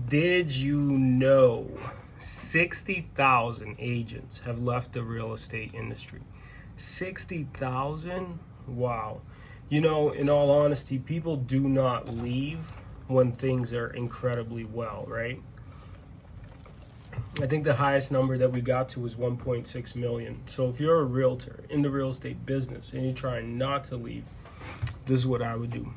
Did you know 60,000 agents have left the real estate industry? 60,000? Wow. You know, in all honesty, people do not leave when things are incredibly well, right? I think the highest number that we got to was 1.6 million. So if you're a realtor in the real estate business and you're trying not to leave, this is what I would do.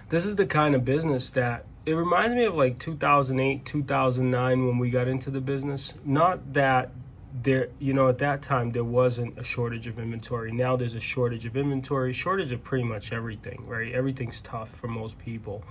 This is the kind of business that it reminds me of like 2008, 2009 when we got into the business. Not that there, you know, at that time there wasn't a shortage of inventory. Now there's a shortage of inventory, shortage of pretty much everything, right? Everything's tough for most people.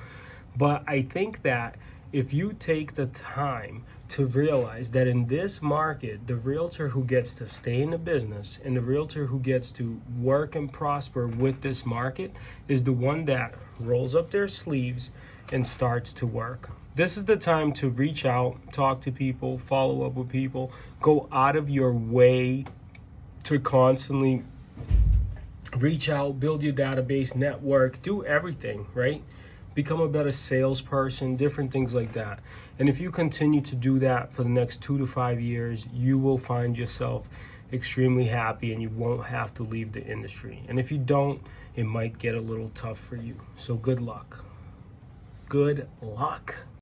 But I think that if you take the time to realize that in this market, the realtor who gets to stay in the business and the realtor who gets to work and prosper with this market is the one that rolls up their sleeves and starts to work. This is the time to reach out, talk to people, follow up with people, go out of your way to constantly reach out, build your database, network, do everything, right? Become a better salesperson, different things like that. And if you continue to do that for the next 2 to 5 years, you will find yourself extremely happy and you won't have to leave the industry. And if you don't, it might get a little tough for you. So good luck. Good luck.